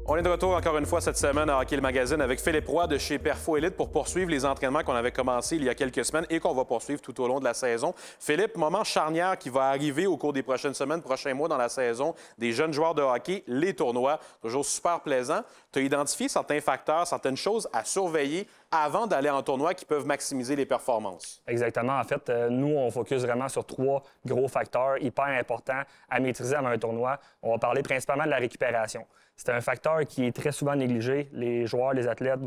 On est de retour encore une fois cette semaine à Hockey le Magazine avec Philippe Roy de chez Perfo Elite pour poursuivre les entraînements qu'on avait commencés il y a quelques semaines et qu'on va poursuivre tout au long de la saison. Philippe, moment charnière qui va arriver au cours des prochaines semaines, prochains mois dans la saison des jeunes joueurs de hockey, les tournois. Toujours super plaisant. Tu as identifié certains facteurs, certaines choses à surveiller avant d'aller en tournoi qui peuvent maximiser les performances. Exactement. En fait, nous, on focus vraiment sur 3 gros facteurs hyper importants à maîtriser avant un tournoi. On va parler principalement de la récupération. C'est un facteur qui est très souvent négligé. Les joueurs, les athlètes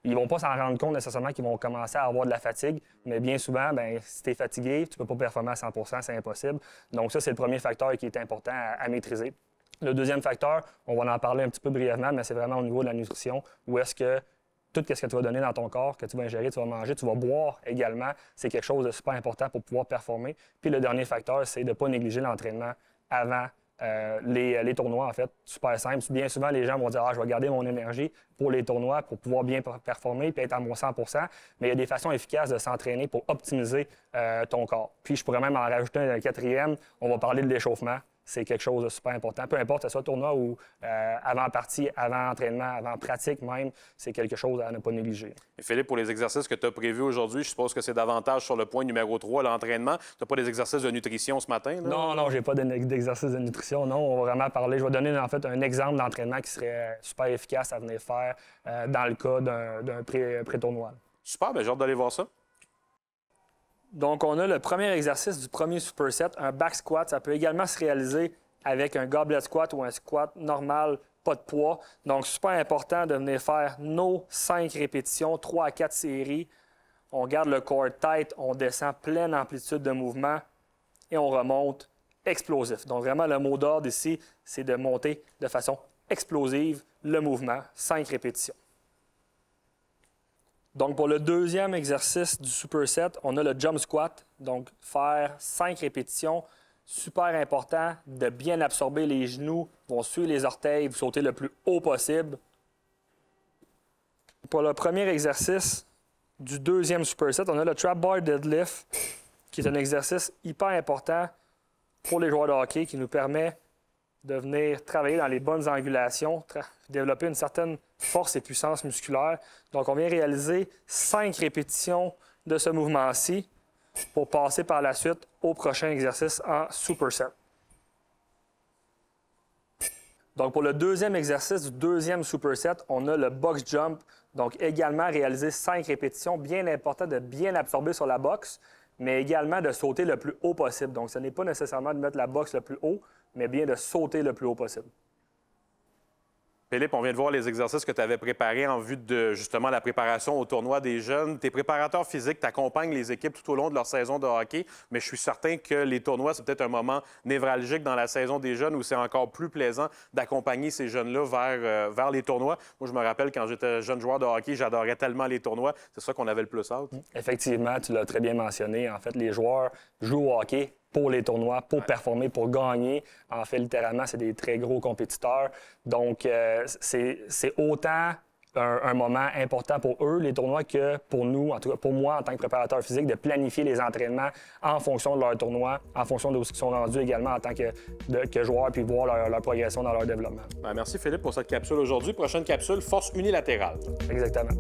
ils vont pas s'en rendre compte nécessairement qu'ils vont commencer à avoir de la fatigue, mais bien souvent, si tu es fatigué, tu peux pas performer à 100 %, c'est impossible. Donc ça, c'est le premier facteur qui est important à maîtriser. Le deuxième facteur, on va en parler un petit peu brièvement, mais c'est vraiment au niveau de la nutrition, où est-ce que tout ce que tu vas donner dans ton corps, que tu vas ingérer, tu vas manger, tu vas boire également, c'est quelque chose de super important pour pouvoir performer. Puis le dernier facteur, c'est de ne pas négliger l'entraînement avant les tournois, en fait. Super simple. Bien souvent, les gens vont dire « Ah, je vais garder mon énergie pour les tournois pour pouvoir bien performer et être à mon 100 %. Mais il y a des façons efficaces de s'entraîner pour optimiser ton corps. Puis je pourrais même en rajouter un quatrième. On va parler de l'échauffement. C'est quelque chose de super important. Peu importe, que ce soit tournoi ou avant-partie, avant-entraînement, avant-pratique même, c'est quelque chose à ne pas négliger. Et Philippe, pour les exercices que tu as prévus aujourd'hui, je suppose que c'est davantage sur le point numéro 3, l'entraînement. Tu n'as pas des exercices de nutrition ce matin? Là? Non, j'ai pas d'exercice de nutrition. Non, on va vraiment parler. Je vais donner en fait un exemple d'entraînement qui serait super efficace à venir faire dans le cas d'un pré-tournoi. Super, bien j'ai hâte d'aller voir ça. Donc, on a le premier exercice du premier superset, un back squat. Ça peut également se réaliser avec un goblet squat ou un squat normal, pas de poids. Donc, super important de venir faire nos 5 répétitions, 3 à 4 séries. On garde le corps tight, on descend pleine amplitude de mouvement et on remonte explosif. Donc, vraiment, le mot d'ordre ici, c'est de monter de façon explosive le mouvement, 5 répétitions. Donc, pour le deuxième exercice du superset, on a le jump squat. Donc, faire 5 répétitions. Super important de bien absorber les genoux. Vous vont suivre les orteils, vous sautez le plus haut possible. Pour le premier exercice du deuxième superset, on a le trap bar deadlift, qui est un exercice hyper important pour les joueurs de hockey qui nous permet de venir travailler dans les bonnes angulations, développer une certaine force et puissance musculaire. Donc, on vient réaliser 5 répétitions de ce mouvement-ci pour passer par la suite au prochain exercice en superset. Donc, pour le deuxième exercice du deuxième superset, on a le box jump. Donc, également réaliser 5 répétitions. Bien important de bien absorber sur la boxe, mais également de sauter le plus haut possible. Donc, ce n'est pas nécessairement de mettre la boxe le plus haut, mais bien de sauter le plus haut possible. Philippe, on vient de voir les exercices que tu avais préparés en vue de justement la préparation au tournoi des jeunes. Tes préparateurs physiques t'accompagnent les équipes tout au long de leur saison de hockey, mais je suis certain que les tournois, c'est peut-être un moment névralgique dans la saison des jeunes où c'est encore plus plaisant d'accompagner ces jeunes-là vers les tournois. Moi, je me rappelle quand j'étais jeune joueur de hockey, j'adorais tellement les tournois. C'est ça qu'on avait le plus hâte. Effectivement, tu l'as très bien mentionné. En fait, les joueurs jouent au hockey pour les tournois, pour performer, pour gagner. En fait, littéralement, c'est des très gros compétiteurs. Donc, c'est autant un moment important pour eux, les tournois, que pour nous, en tout cas pour moi, en tant que préparateur physique, de planifier les entraînements en fonction de leur tournoi, en fonction de où ils sont rendus également en tant que joueurs, puis voir leur progression dans leur développement. Merci Philippe pour cette capsule aujourd'hui. Prochaine capsule, force unilatérale. Exactement.